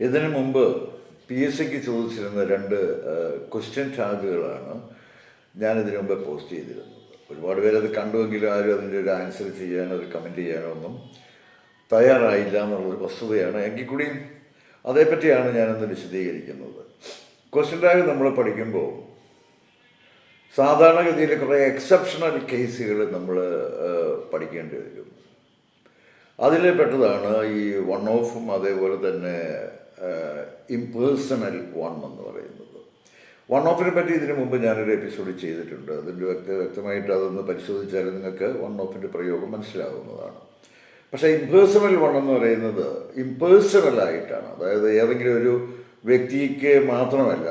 ഇതിനു മുമ്പ് P S സിക്ക് ചോദിച്ചിരുന്ന 2 ക്വസ്റ്റ്യൻ ടാഗുകളാണ് ഞാനിതിനു മുമ്പ് പോസ്റ്റ് ചെയ്തിരുന്നത്. ഒരുപാട് പേരത് കണ്ടുവെങ്കിലും ആരും അതിൻ്റെ ഒരു ആൻസർ ചെയ്യാനോ ഒരു കമൻറ്റ് ചെയ്യാനോ ഒന്നും തയ്യാറായില്ല എന്നുള്ളൊരു വസ്തുതയാണ്. എങ്കിൽ കൂടിയും അതേപ്പറ്റിയാണ് ഞാനൊന്ന് വിശദീകരിക്കുന്നത്. ക്വസ്റ്റ്യൻ ടാഗ് നമ്മൾ പഠിക്കുമ്പോൾ സാധാരണഗതിയിൽ കുറേ എക്സെപ്ഷണൽ കേസുകൾ നമ്മൾ പഠിക്കേണ്ടി വരും. അതിൽ പെട്ടതാണ് ഈ വൺ ഓഫും അതേപോലെ തന്നെ ഇംപേഴ്സണൽ വൺ എന്ന് പറയുന്നത്. വൺ ഓഫിനെ പറ്റി ഇതിനു മുമ്പ് ഞാനൊരു എപ്പിസോഡ് ചെയ്തിട്ടുണ്ട്. അതിൻ്റെ വ്യക്തമായിട്ട് അതൊന്ന് പരിശോധിച്ചാൽ നിങ്ങൾക്ക് വൺ ഓഫിൻ്റെ പ്രയോഗം മനസ്സിലാവുന്നതാണ്. പക്ഷേ ഇംപേഴ്സണൽ വൺ എന്ന് പറയുന്നത് ഇംപേഴ്സണലായിട്ടാണ്, അതായത് ഏതെങ്കിലും ഒരു വ്യക്തിക്ക് മാത്രമല്ല,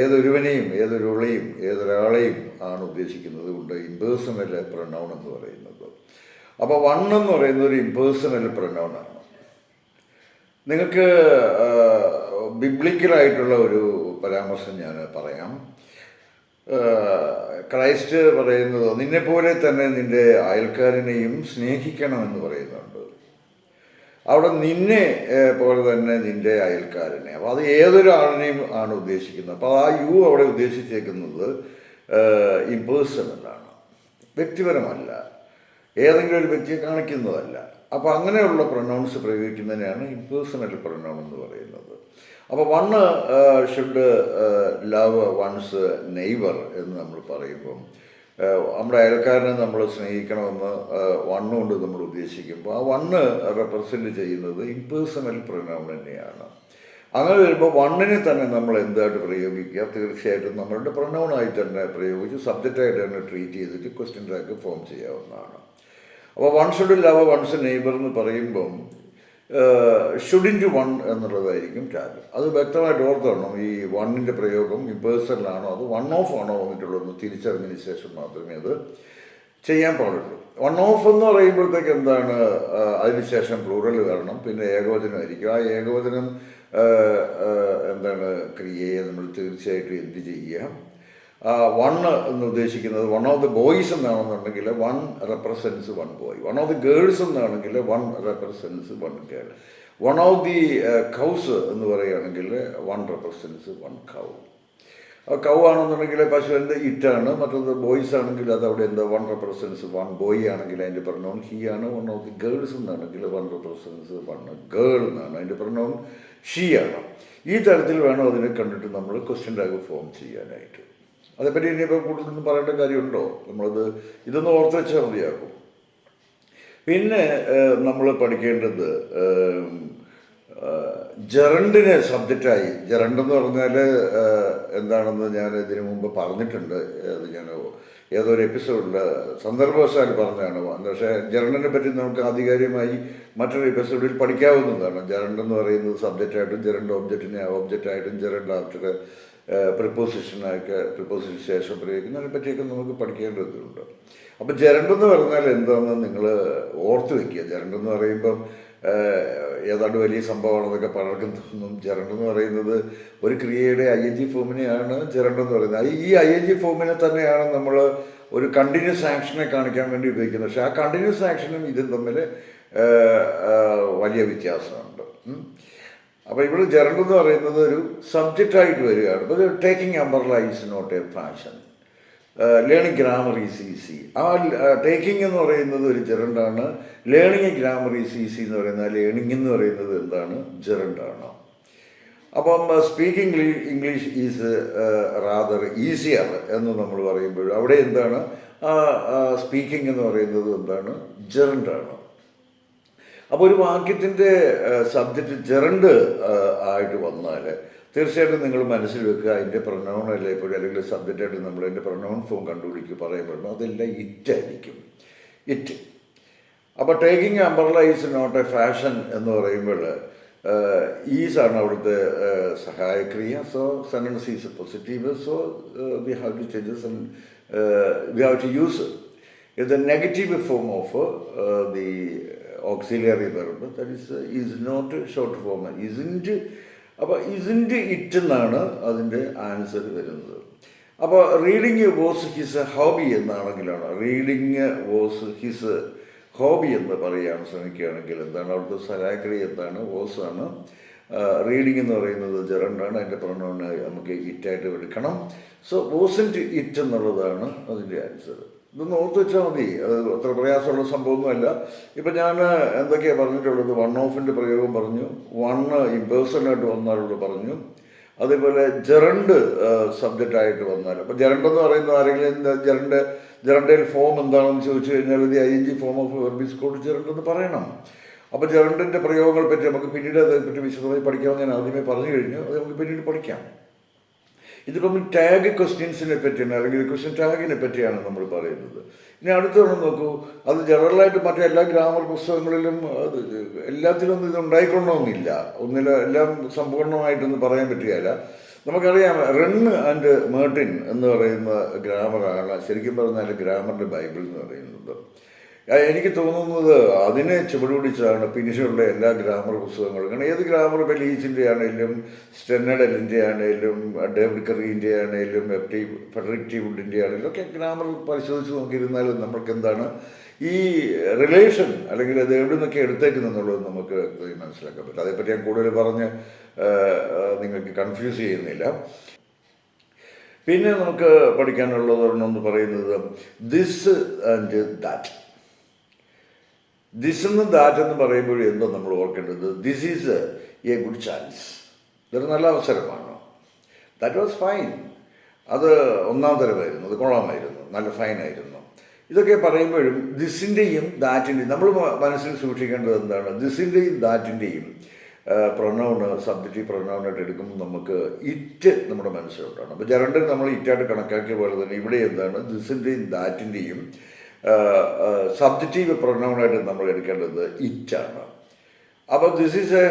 ഏതൊരുവനെയും ഏതൊരുളെയും ഏതൊരാളെയും ആണ് ഉദ്ദേശിക്കുന്നത് കൊണ്ട് ഇംപേഴ്സണൽ പ്രൊനൗൺ എന്ന് പറയുന്നത്. അപ്പോൾ വൺ എന്ന് പറയുന്നത് ഒരു ഇംപേഴ്സണൽ പ്രൊനൗണാണ്. നിങ്ങൾക്ക് ബിബ്ലിക്കലായിട്ടുള്ള ഒരു പരാമർശം ഞാൻ പറയാം. ക്രൈസ്റ്റ് പറയുന്നത് നിന്നെപ്പോലെ തന്നെ നിൻ്റെ അയൽക്കാരനെയും സ്നേഹിക്കണമെന്ന് പറയുന്നുണ്ട്. അവിടെ നിന്നെ പോലെ തന്നെ നിൻ്റെ അയൽക്കാരനെ, അപ്പോൾ അത് ഏതൊരാളിനെയും ആണ് ഉദ്ദേശിക്കുന്നത്. അപ്പോൾ ആ യു അവിടെ ഉദ്ദേശിച്ചേക്കുന്നത് ഇംപേഴ്സണലാണ്, വ്യക്തിപരമല്ല, ഏതെങ്കിലും ഒരു വ്യക്തിയെ കാണിക്കുന്നതല്ല. അപ്പോൾ അങ്ങനെയുള്ള പ്രൊനൗൺസ് പ്രയോഗിക്കുന്നതിനാണ് ഇംപേഴ്സണൽ പ്രൊനൗൺ എന്ന് പറയുന്നത്. അപ്പോൾ one should love one's neighbour എന്ന് നമ്മൾ പറയുമ്പം നമ്മുടെ അയൽക്കാരനെ നമ്മൾ സ്നേഹിക്കണമെന്ന് വണ്ണ് കൊണ്ട് നമ്മൾ ഉദ്ദേശിക്കുമ്പോൾ ആ വണ്ണ് റെപ്രസെൻ്റ് ചെയ്യുന്നത് ഇംപേഴ്സണൽ പ്രൊനൗൺ തന്നെയാണ്. അങ്ങനെ വരുമ്പോൾ വണ്ണിനെ തന്നെ നമ്മൾ എന്തായിട്ട് പ്രയോഗിക്കുക, തീർച്ചയായിട്ടും നമ്മളുടെ പ്രൊനൗണായിട്ട് തന്നെ പ്രയോഗിച്ച് സബ്ജക്റ്റായിട്ട് തന്നെ ട്രീറ്റ് ചെയ്തിട്ട് ക്വസ്റ്റ്യൻ ടാഗ് ഫോം ചെയ്യാവുന്നതാണ്. അപ്പോൾ one should love one's neighbour എന്ന് പറയുമ്പം ഷുഡിൻ്റ് വൺ എന്നുള്ളതായിരിക്കും ടാഗ്. അത് വ്യക്തമായിട്ട് ഓർത്തോണം. ഈ വണ്ണിൻ്റെ പ്രയോഗം ഇംപേഴ്സണലാണോ അത് വൺ ഓഫ് ആണോ വന്നിട്ടുള്ളതെന്ന് തിരിച്ചറിഞ്ഞതിന് ശേഷം മാത്രമേ അത് ചെയ്യാൻ പാടുള്ളൂ. വൺ ഓഫ് എന്ന് പറയുമ്പോഴത്തേക്ക് എന്താണ്, അതിനുശേഷം പ്ലൂറൽ വരണം, പിന്നെ ഏകവചനമായിരിക്കും. ആ ഏകവചനം എന്താണ് ക്രിയയെ നമ്മൾ തീർച്ചയായിട്ടും എന്ത് ചെയ്യുക, വൺ എന്ന് ഉദ്ദേശിക്കുന്നത് വൺ ഓഫ് ദ ബോയ്സ് എന്നാണെന്നുണ്ടെങ്കിൽ one represents one boy, one of the girls എന്നാണെങ്കിൽ one represents one girl, one of the cows എന്ന് പറയുകയാണെങ്കിൽ one represents one cow. Cow ആണെന്നുണ്ടെങ്കിൽ പശുവിൻ്റെ ഇറ്റാണ്, മറ്റൊന്ന് ബോയ്സ് ആണെങ്കിൽ അത് അവിടെ എന്താ വൺ റെപ്രസെൻസ് വൺ ബോയ് ആണെങ്കിൽ അതിൻ്റെ പ്രൊനൗൺ ഹി ആണ്. വൺ ഓഫ് ദി ഗേൾസ് എന്നാണെങ്കിൽ വൺ റെപ്രസെൻസ് വൺ ഗേൾ എന്നാണ്, അതിൻ്റെ പ്രൊനൗൺ ഷീ ആണ്. ഈ തരത്തിൽ വേണം അതിനെ കണ്ടിട്ട് നമ്മൾ ക്വസ്റ്റ്യൻ ടാഗ് ഫോം ചെയ്യാനായിട്ട്. അതേപ്പറ്റി ഇനിയിപ്പോൾ കൂടുതലൊന്നും പറയേണ്ട കാര്യമുണ്ടോ? ഇതൊന്ന് ഓർത്ത് വെച്ചാൽ മതിയാകും. പിന്നെ നമ്മൾ പഠിക്കേണ്ടത് ജെറണ്ടിനെ സബ്ജക്റ്റായി, ജെറണ്ട് എന്ന് പറഞ്ഞാൽ എന്താണെന്ന് ഞാൻ ഇതിനു മുമ്പ് പറഞ്ഞിട്ടുണ്ട്. അത് ഞാൻ ഏതൊരു എപ്പിസോഡിൽ സന്ദർഭവശാൽ പറഞ്ഞതാണ്. പക്ഷേ ജെറണ്ടിനെ പറ്റി നമുക്ക് ആധികാരികമായി മറ്റൊരു എപ്പിസോഡിൽ പഠിക്കാവുന്നതാണ്. ജെറണ്ട് എന്ന് പറയുന്നത് സബ്ജക്റ്റായിട്ടും ജെറണ്ട് ഒബ്ജക്റ്റായിട്ടും ജെറണ്ട് ആഫ്റ്റർ പ്രിപ്പോസിഷന് ശേഷം പ്രയോഗിക്കുന്നതിനെ പറ്റിയൊക്കെ നമുക്ക് പഠിക്കേണ്ടതുണ്ട്. അപ്പോൾ ജെറണ്ടെന്ന് പറഞ്ഞാൽ എന്താണെന്ന് നിങ്ങൾ ഓർത്ത് വയ്ക്കുക. ജെറണ്ടെന്ന് പറയുമ്പം ഏതാണ്ട് വലിയ സംഭവമാണെന്നൊക്കെ പലർക്കും തോന്നും. ജെറണ്ടെന്ന് പറയുന്നത് ഒരു ക്രിയയുടെ ING ഫോമിനെയാണ് ജെറണ്ടെന്ന് പറയുന്നത്. ഈ ING ഫോമിനെ തന്നെയാണ് നമ്മൾ ഒരു കണ്ടിന്യൂസ് ആക്ഷനെ കാണിക്കാൻ വേണ്ടി ഉപയോഗിക്കുന്നത്. പക്ഷേ ആ കണ്ടിന്യൂസ് ആക്ഷനും ഇതും തമ്മിൽ വലിയ വ്യത്യാസമുണ്ട്. അപ്പോൾ ഇവിടെ ജെറണ്ട് എന്ന് പറയുന്നത് ഒരു സബ്ജക്റ്റായിട്ട് വരികയാണ്. ഇപ്പോൾ taking umbrella is not a fashion, learning grammar is easy. ആ ടേക്കിംഗ് എന്ന് പറയുന്നത് ഒരു ജെറണ്ടാണ്. ലേണിംഗ് ഗ്രാമർ ഈസ് ഈസി എന്ന് പറയുന്നത്, ലേണിംഗ് എന്ന് പറയുന്നത് എന്താണ്, ജെറണ്ടാണ്. അപ്പം speaking English is rather easier എന്ന് നമ്മൾ പറയുമ്പോൾ അവിടെ എന്താണ്, സ്പീക്കിംഗ് എന്ന് പറയുന്നത് എന്താണ്, ജെറണ്ടാണ്. അപ്പോൾ ഒരു വാക്യത്തിൻ്റെ സബ്ജക്റ്റ് ജെറണ്ട് ആയിട്ട് വന്നാൽ തീർച്ചയായിട്ടും നിങ്ങൾ മനസ്സിൽ വെക്കുക, അതിൻ്റെ പ്രൊനൗൺ അല്ല ഇപ്പോഴും, അല്ലെങ്കിൽ സബ്ജക്റ്റായിട്ട് നമ്മൾ അതിൻ്റെ പ്രൊനൗൺ ഫോം കണ്ടുപിടിക്കുക പറയുമ്പോഴും അതെല്ലാം ഇറ്റായിരിക്കും, ഇറ്റ്. അപ്പോൾ taking umbrella is not a fashion എന്ന് പറയുമ്പോൾ ഈസാണ് അവിടുത്തെ സഹായക്രിയ. So sentence is positive, so we have to changes and we have to use the negative form of the auxiliary verb, that is not short form, isn't. അപ്പോൾ isn't it എന്നാണ് അതിൻ്റെ answer വരുന്നത്. അപ്പോൾ റീഡിങ് വാസ് ഹിസ് ഹോബി എന്നാണെങ്കിലാണ്, reading was his hobby എന്ന് പറയാൻ ശ്രമിക്കുകയാണെങ്കിൽ എന്താണ് അവിടുത്തെ സരാക്രി എന്താണ്, വാസ് ആണ്. റീഡിംഗ് എന്ന് പറയുന്നത് ജെറണ്ടാണ്, അതിൻ്റെ പ്രൊനൗണ് നമുക്ക് ഇറ്റായിട്ട് എടുക്കണം. സോ വോസൻറ്റ് ഇറ്റ് എന്നുള്ളതാണ് അതിൻ്റെ ആൻസർ. ഇതൊന്ന് ഓർത്ത് വെച്ചാൽ മതി, അത് അത്ര പ്രയാസമുള്ള സംഭവമൊന്നുമല്ല. ഇപ്പം ഞാൻ എന്തൊക്കെയാണ് പറഞ്ഞിട്ടുള്ളത്, വൺ ഓഫിൻ്റെ പ്രയോഗം പറഞ്ഞു, വണ്ണ് ഇമ്പേഴ്സണായിട്ട് വന്നാലുള്ള പറഞ്ഞു, അതേപോലെ ജെറണ്ട് സബ്ജക്റ്റായിട്ട് വന്നാൽ. അപ്പോൾ ജെറണ്ട് എന്ന് പറയുന്നത് ആരെങ്കിലും എന്താ ജെറണ്ടയിൽ ഫോം എന്താണെന്ന് ചോദിച്ചു കഴിഞ്ഞാൽ ഇത് ING form of verb is called gerund എന്ന് പറയണം. അപ്പോൾ ജെറണ്ടിൻ്റെ പ്രയോഗങ്ങളെ പറ്റി നമുക്ക് പിന്നീട് അതേപ്പറ്റി വിശദമായി പഠിക്കാമെന്ന് ഞാൻ ആദ്യമേ പറഞ്ഞു കഴിഞ്ഞു. അത് നമുക്ക് പിന്നീട് പഠിക്കാം. ഇതിപ്പം ടാഗ് ക്വസ്റ്റ്യൻസിനെ പറ്റിയാണ്, അല്ലെങ്കിൽ ക്വസ്റ്റ്യൻ ടാഗിനെ പറ്റിയാണ് നമ്മൾ പറയുന്നത്. ഇനി അടുത്തൊന്ന് നോക്കൂ, അത് ജനറലായിട്ട് മറ്റെല്ലാ ഗ്രാമർ പുസ്തകങ്ങളിലും അത് എല്ലാത്തിലൊന്നും ഇത് ഉണ്ടായിക്കൊള്ളണമെന്നില്ല, എല്ലാം സമ്പൂർണ്ണമായിട്ടൊന്നും പറയാൻ പറ്റുകയില്ല. നമുക്കറിയാം റൺ ആൻഡ് മേർട്ടിൻ എന്ന് പറയുന്ന ഗ്രാമറാണ് ശരിക്കും പറഞ്ഞാൽ ഗ്രാമറിൻ്റെ ബൈബിൾ എന്ന് പറയുന്നത്. എനിക്ക് തോന്നുന്നത് അതിനെ ചുവടുപിടിച്ചാണ് പിന്നീടുള്ള എല്ലാ ഗ്രാമർ പുസ്തകങ്ങളും. കാരണം ഏത് ഗ്രാമർ, ഇപ്പോൾ ലീച്ചിൻ്റെ ആണെങ്കിലും സ്റ്റെന്നഡലിൻ്റെ ആണെങ്കിലും ഡേവിഡ് കറീൻ്റെ ആണെങ്കിലും ഫെഡറിക് ടി വുഡിൻ്റെ ആണെങ്കിലും ഒക്കെ ഗ്രാമർ പരിശോധിച്ച് നോക്കിയിരുന്നാലും നമ്മൾക്ക് എന്താണ് ഈ റിലേഷൻ, അല്ലെങ്കിൽ അത് എവിടെ നിന്നൊക്കെ എടുത്തേക്കുന്നുള്ളത് നമുക്ക് മനസ്സിലാക്കാൻ പറ്റും. അതേപ്പറ്റി ഞാൻ കൂടുതൽ പറഞ്ഞ് നിങ്ങൾക്ക് കൺഫ്യൂസ് ചെയ്യുന്നില്ല. പിന്നെ നമുക്ക് പഠിക്കാനുള്ളതെന്ന് പറയുന്നത് ദിസ് ആൻഡ് ദാറ്റ്. ദിസ് എന്നും ദാറ്റ് എന്ന് പറയുമ്പോഴും എന്തോ നമ്മൾ ഓർക്കേണ്ടത്, this is A good chance, ഇതൊരു നല്ല അവസരമാണ്. ദാറ്റ് വാസ് ഫൈൻ, അത് ഒന്നാം തരമായിരുന്നു, അത് കൊള്ളാമായിരുന്നു, നല്ല ഫൈനായിരുന്നു. ഇതൊക്കെ പറയുമ്പോഴും ദിസിൻ്റെയും ദാറ്റിൻ്റെയും നമ്മൾ മനസ്സിൽ സൂക്ഷിക്കേണ്ടത് എന്താണ്, ദിസിൻ്റെയും ദാറ്റിൻ്റെയും പ്രൊനൗണ് സബ്ജക്റ്റീവ് പ്രൊനൗണായിട്ട് എടുക്കുമ്പോൾ നമുക്ക് ഇറ്റ് നമ്മുടെ മനസ്സിലുണ്ടാണ്. അപ്പോൾ ജെറണ്ടിന് നമ്മൾ ഇറ്റായിട്ട് കണക്കാക്കിയ പോലെ തന്നെ ഇവിടെ എന്താണ് ദിസിൻ്റെയും ദാറ്റിൻ്റെയും സബ്ജക്റ്റീവ് പ്രൊനൗണായിട്ട് നമ്മൾ എടുക്കേണ്ടത് ഇറ്റാണ്. അപ്പോൾ this is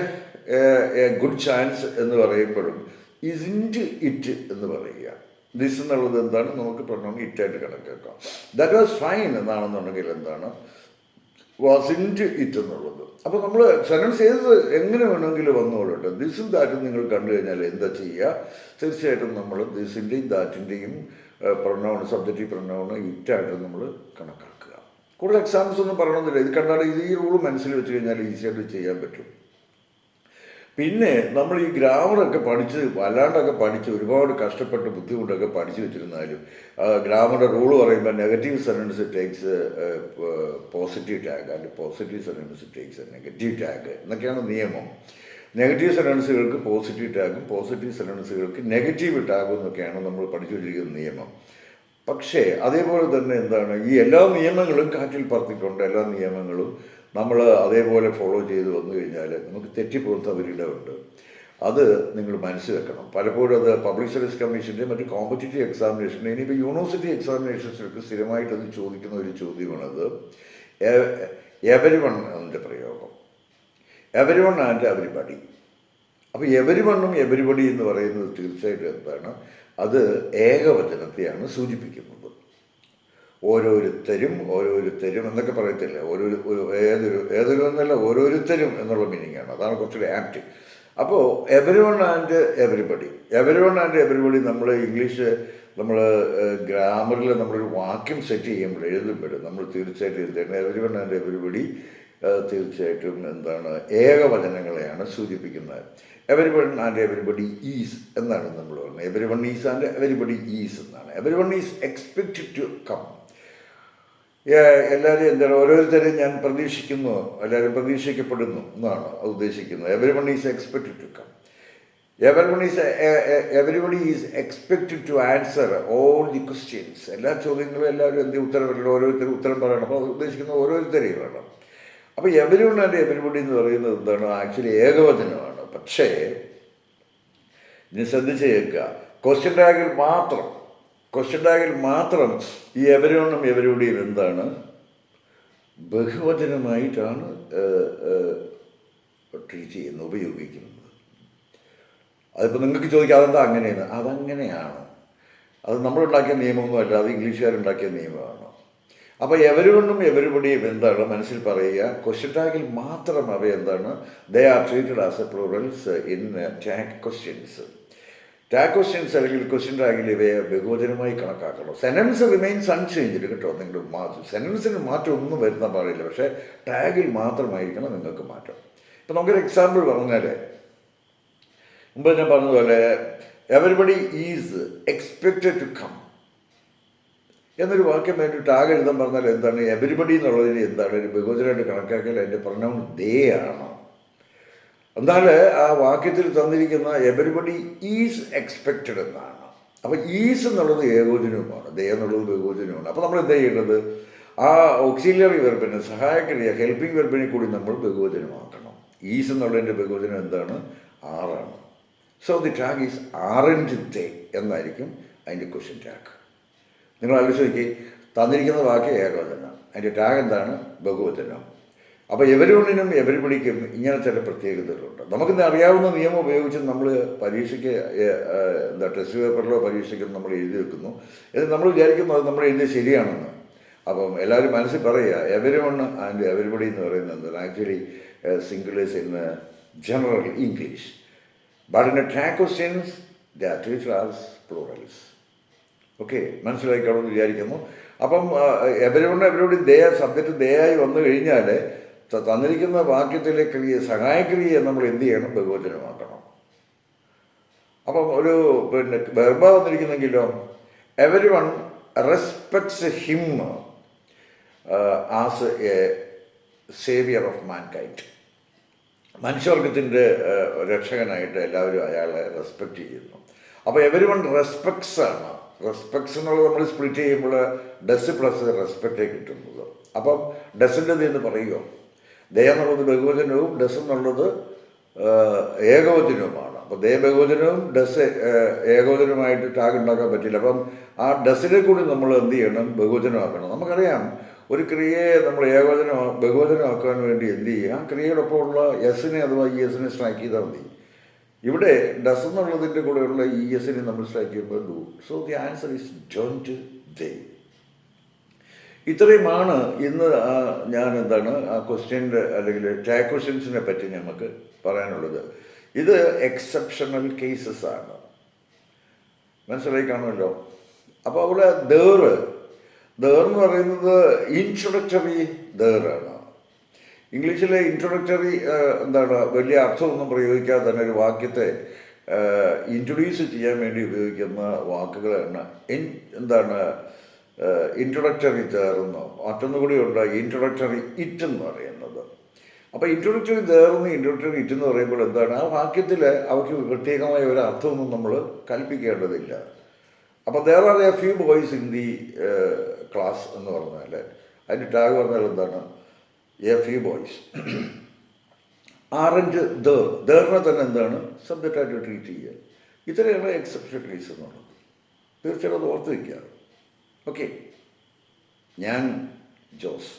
A good chance എന്ന് പറയുമ്പോഴും ഇസിൻറ്റ് ഇറ്റ് എന്ന് പറയുക. ദിസ് എന്നുള്ളത് എന്താണ്, നമുക്ക് പ്രൊനൗൺ ഇറ്റായിട്ട് കണക്കാക്കാം. ദാറ്റ് വാസ് ഫൈൻ എന്നാണെന്നുണ്ടെങ്കിൽ എന്താണ് വാസിൻറ്റ് ഇറ്റ് എന്നുള്ളത്. അപ്പോൾ നമ്മൾ സെൻറ്റൻസ് എങ്ങനെ വേണമെങ്കിലും വന്നോളട്ടെ, ദിസും ദാറ്റും നിങ്ങൾ കണ്ടു കഴിഞ്ഞാൽ എന്താ ചെയ്യുക, തീർച്ചയായിട്ടും നമ്മൾ ദിസിൻ്റെയും ദാറ്റിൻ്റെയും പ്രൊനൗൺ സബ്ജക്റ്റീവ് പ്രൊനൗൺ ഇറ്റായിട്ട് നമ്മൾ കണക്കാക്കുക. കൂടുതൽ എക്സാമ്പിൾസ് ഒന്നും പറയണമെന്നില്ല, ഇത് കണ്ടാൽ ഈ റൂൾ മനസ്സിൽ വെച്ച് കഴിഞ്ഞാൽ ഈസിയായിട്ട് ചെയ്യാൻ പറ്റും. പിന്നെ നമ്മൾ ഈ ഗ്രാമറൊക്കെ വല്ലാണ്ടൊക്കെ പഠിച്ച് ഒരുപാട് കഷ്ടപ്പെട്ട് ബുദ്ധിമുട്ടൊക്കെ പഠിച്ചു വെച്ചിരുന്നാലും ഗ്രാമറിൻ്റെ റൂൾ പറയുമ്പോൾ negative sentence takes positive tag, അല്ലെങ്കിൽ positive sentence takes negative tag എന്നൊക്കെയാണ് നിയമം. നെഗറ്റീവ് സെൻറ്റൻസുകൾക്ക് പോസിറ്റീവ് ടാഗും പോസിറ്റീവ് സെൻറ്റൻസുകൾക്ക് നെഗറ്റീവ് ടാഗും എന്നൊക്കെയാണ് നമ്മൾ പഠിച്ചു വെച്ചിരിക്കുന്ന നിയമം. പക്ഷേ അതേപോലെ തന്നെ എന്താണ്, ഈ എല്ലാ നിയമങ്ങളും കാറ്റിൽ പറത്തിക്കൊണ്ട് എല്ലാ നിയമങ്ങളും നമ്മൾ അതേപോലെ ഫോളോ ചെയ്ത് വന്നു കഴിഞ്ഞാൽ നമുക്ക് തെറ്റിപ്പോകുന്നവരിടമുണ്ട്. അത് നിങ്ങൾ മനസ്സിൽ വെക്കണം. പലപ്പോഴും അത് പബ്ലിക് സർവീസ് കമ്മീഷൻ്റെ മറ്റ് കോമ്പറ്റേറ്റീവ് എക്സാമിനേഷൻ, ഇനിയിപ്പോൾ യൂണിവേഴ്സിറ്റി എക്സാമിനേഷൻസിലൊക്കെ സ്ഥിരമായിട്ട് അത് ചോദിക്കുന്ന ഒരു ചോദ്യമാണത്. എവരിവൺ എന്നതിൻ്റെ പ്രയോഗം, എവരിവൺ ആൻഡ് എവരിബഡി. അപ്പോൾ എവരിവണ്ണും എവരിബഡി എന്ന് പറയുന്നത് തീർച്ചയായിട്ടും എന്താണ്, അത് ഏകവചനത്തെയാണ് സൂചിപ്പിക്കുന്നത്. ഓരോരുത്തരും എന്നൊക്കെ പറയത്തില്ല, ഏതൊരു എന്നല്ല, ഓരോരുത്തരും എന്നുള്ള മീനിങ്ങാണ്. അതാണ് കുറച്ചുകൂടി ആപ്റ്റ്. അപ്പോൾ എവരിവൺ ആൻഡ് എവരിബഡി നമ്മൾ ഇംഗ്ലീഷ് നമ്മൾ ഗ്രാമറിൽ നമ്മളൊരു വാക്യം സെറ്റ് ചെയ്യുമ്പോൾ എഴുതുമ്പോഴും നമ്മൾ തീർച്ചയായിട്ടും എഴുതേണ്ടത് എവരിവൺ ആൻഡ് എവരിബഡി തീർച്ചയായിട്ടും എന്താണ് ഏകവചനങ്ങളെയാണ് സൂചിപ്പിക്കുന്നത്. എവരിവൺ ആൻഡ് എവരിബഡി ഈസ് എന്നാണ് നമ്മൾ പറയുന്നത്. Everyone is and everybody is എന്നാണ്. Everyone is expected to come. എല്ലാവരും എന്താണ്, ഓരോരുത്തരും ഞാൻ പ്രതീക്ഷിക്കുന്നു, എല്ലാവരും പ്രതീക്ഷിക്കപ്പെടുന്നു എന്നാണ് ഉദ്ദേശിക്കുന്നത്. Everyone is expected to come. Everybody is expected to answer all the questions. എല്ലാ ചോദ്യങ്ങളും എല്ലാവരും ഓരോരുത്തരും ഉത്തരം പറയണം. അപ്പോൾ ഉദ്ദേശിക്കുന്നത് ഓരോരുത്തരെയും വേണം. അപ്പോൾ എവരിവൺ ആൻഡ് എവരിബഡി എന്ന് പറയുന്നത് എന്താണ്, ആക്ച്വലി ഏകവചനമാണ്. പക്ഷേ ഇനി ശ്രദ്ധിച്ച് കേൾക്കുക, ക്വസ്റ്റ്യൻ ടാഗിൽ മാത്രം ഈ എവരിവണ്ണും എവരിബഡിയും എന്താണ് ബഹുവചനമായിട്ടാണ് ട്രീറ്റ് ചെയ്യുന്നത്, ഉപയോഗിക്കുന്നത്. അതിപ്പോൾ നിങ്ങൾക്ക് ചോദിക്കാം അതെന്താ അങ്ങനെയെന്ന്. അതങ്ങനെയാണ്, അത് നമ്മളുണ്ടാക്കിയ നിയമമൊന്നുമല്ല, അത് ഇംഗ്ലീഷുകാരുണ്ടാക്കിയ നിയമമാണ്. അപ്പോൾ എവരിവണ്ണും എവരിബഡിയും എന്താണ് മനസ്സിൽ പറയുക, ക്വസ്റ്റ്യൻ ടാഗിൽ മാത്രം അവ എന്താണ് they are treated as a plurals in tag questions. Tag questions അല്ലെങ്കിൽ ക്വസ്റ്റ്യൻ ടാഗിൽ ഇവയെ ബഹുവചനമായി കണക്കാക്കണം. സെൻറ്റൻസ് റിമെയിൻസ് അൺചേഞ്ച്ഡ് കേട്ടോ. നിങ്ങൾ സെൻറ്റൻസിന് മാറ്റം ഒന്നും വരുത്താൻ പാടില്ല, പക്ഷേ ടാഗിൽ മാത്രമായിരിക്കണം നിങ്ങൾക്ക് മാറ്റം. ഇപ്പം നമുക്കൊരു എക്സാമ്പിൾ പറഞ്ഞാൽ മുമ്പ് ഞാൻ പറഞ്ഞതുപോലെ everybody is expected to come എന്നൊരു വാക്യം വേണ്ടി ടാഗ് എഴുതാൻ പറഞ്ഞാൽ എന്താണ്? എവരിബഡി എന്നുള്ളതിന് എന്താണ് ഒരു ബഹുവചനമായിട്ട് കണക്കാക്കിയാൽ അതിൻ്റെ പ്രൊനൗൺ ദേ ആണ്. എന്നാൽ ആ വാക്യത്തിൽ തന്നിരിക്കുന്ന എവരിബഡി ഈസ് എക്സ്പെക്റ്റഡ് എന്നാണ്. അപ്പോൾ ഈസ് എന്നുള്ളത് ഏകോചനവുമാണ്, ദേ എന്നുള്ളത് ബഹുവചനവുമാണ്. അപ്പോൾ നമ്മൾ എന്താ ചെയ്യേണ്ടത്? ആ ഓക്സിലറി വെർബിനെ, സഹായക്രിയ, ഹെൽപ്പിംഗ് വെർബിനെ കൂടി നമ്മൾ ബഹുവചനമാക്കണം. ഈസ് എന്നുള്ളതിൻ്റെ ബഹുവചനം എന്താണ്? ആറാണ്. സോ ദി ടാഗ് ഈസ് ആറൻറ്റ് ദേ എന്നായിരിക്കും അതിൻ്റെ ക്വസ്റ്റ്യൻ ടാഗ്. നിങ്ങൾ ആലോചിച്ച് തന്നിരിക്കുന്ന വാക്യം ഏകവചനം, അതിൻ്റെ ടാഗ് എന്താണ്? ബഹുവചനം. അപ്പോൾ എവരിവണിനും എവരിബഡിക്കും ഇങ്ങനെ ചില പ്രത്യേകതകളുണ്ട്. നമുക്കിന്ന് അറിയാവുന്ന നിയമം ഉപയോഗിച്ച് നമ്മൾ പരീക്ഷയ്ക്ക് ടെസ്റ്റ് പേപ്പറിലോ പരീക്ഷയ്ക്ക് നമ്മൾ എഴുതി വെക്കുന്നു. എന്നിട്ട് നമ്മൾ വിചാരിക്കുന്നു അത് നമ്മൾ എഴുതിയത് ശരിയാണെന്ന്. അപ്പം എല്ലാവരും മനസ്സിൽ പറയുക എവരിവൺ ആൻഡ് എവരിബഡി എന്ന് പറയുന്നത് actually singulars in general English, but in tag questions they are treated as plurals. Okay, മനസ്സിലായിക്കാണെന്ന് വിചാരിക്കുന്നു. അപ്പം everyone everybody they subject they ആയി വന്നു കഴിഞ്ഞാൽ തന്നിരിക്കുന്ന വാക്യത്തിലെ സഹായക്രിയയെ നമ്മൾ എന്ത് ചെയ്യണം? ബഹുവചനമാക്കണം. അപ്പം ഒരു വെർബ വന്നിരിക്കുന്നെങ്കിലോ everyone respects him as a saviour of mankind. മനുഷ്യവർഗത്തിൻ്റെ രക്ഷകനായിട്ട് എല്ലാവരും അയാളെ റെസ്പെക്റ്റ് ചെയ്യുന്നു. അപ്പോൾ എവരിവൺ റെസ്പെക്ട്സ് ആണ്. റെസ്പെക്ട്സ് എന്നുള്ളത് നമ്മൾ സ്പ്ലിറ്റ് ചെയ്യുമ്പോൾ ഡസ് പ്ലസ് റെസ്പെക്റ്റേ കിട്ടുന്നത്. അപ്പം ഡസിൻ്റെ എന്ന് പറയുമോ? ദേ എന്നുള്ളത് ബഹുവചനവും ഡസ് എന്നുള്ളത് ഏകവചനവുമാണ്. അപ്പോൾ ദേ ബഹുവചനവും ഡസ് ഏകവചനവുമായിട്ട് ടാഗ് ഉണ്ടാക്കാൻ പറ്റില്ല. അപ്പം ആ ഡസിനെ കൂടി നമ്മൾ എന്ത് ചെയ്യണം? ബഹുവചനമാക്കണം. നമുക്കറിയാം ഒരു ക്രിയയെ നമ്മൾ ബഹുവചനമാക്കാൻ വേണ്ടി എന്ത് ചെയ്യുക? ആ ക്രിയയോടൊപ്പമുള്ള എസിനെ അഥവാ ഇ എസിനെ സ്ട്രൈക്ക് ചെയ്താൽ മതി. ഇവിടെ ഡസ് എന്നുള്ളതിൻ്റെ കൂടെയുള്ള ഇ എസിനെ നമ്മൾ സ്ട്രൈക്ക് ചെയ്യുമ്പോൾ do. So the answer is don't ദേ. ഇത്രയുമാണ് ഇന്ന് ഞാൻ ആ ക്വസ്റ്റ്യൻ്റെ അല്ലെങ്കിൽ ടാഗ് ക്വസ്റ്റ്യൻസിനെ പറ്റി നമുക്ക് പറയാനുള്ളത്. ഇത് എക്സെപ്ഷണൽ കേസസ് ആണ്, മനസ്സിലായി കാണുമല്ലോ. അപ്പോൾ അവിടെ ദേർ എന്ന് പറയുന്നത് ഇൻട്രൊഡക്ടറി ദേറാണ്. ഇംഗ്ലീഷിലെ ഇൻട്രൊഡക്ടറി വലിയ അർത്ഥമൊന്നും പ്രയോഗിക്കാതെ തന്നെ ഒരു വാക്യത്തെ ഇൻട്രൊഡ്യൂസ് ചെയ്യാൻ വേണ്ടി ഉപയോഗിക്കുന്ന വാക്കുകളാണ് ഇൻട്രൊഡക്ടറി ദേർന്നോ മറ്റൊന്നുകൂടി ഉണ്ട് ഇൻട്രൊഡക്ടറി ഇറ്റ് എന്ന് പറയുന്നത്. അപ്പോൾ ഇൻട്രൊഡക്ടറി ദേർന്ന് ഇൻട്രൊഡക്ടറി ഇറ്റ് എന്ന് പറയുമ്പോൾ ആ വാക്യത്തിൽ അവർക്ക് പ്രത്യേകമായ ഒരു അർത്ഥമൊന്നും നമ്മൾ കൽപ്പിക്കേണ്ടതില്ല. അപ്പോൾ there are A few boys in the class എന്ന് പറഞ്ഞാൽ അതിൻ്റെ ടാഗ് പറഞ്ഞാൽ എ ഫ്യൂ ബോയ്സ് ആറൻറ്റ് ദേറിനെ തന്നെ സബ്ജക്റ്റായിട്ട് ട്രീറ്റ് ചെയ്യുക. ഇത്രയാണ് എക്സെപ്ഷൻ കേസ് എന്നുള്ളത്. തീർച്ചയായിട്ടും അത് ഓർത്ത് വയ്ക്കുക. ഓക്കെ, ഞാൻ ജോസ്.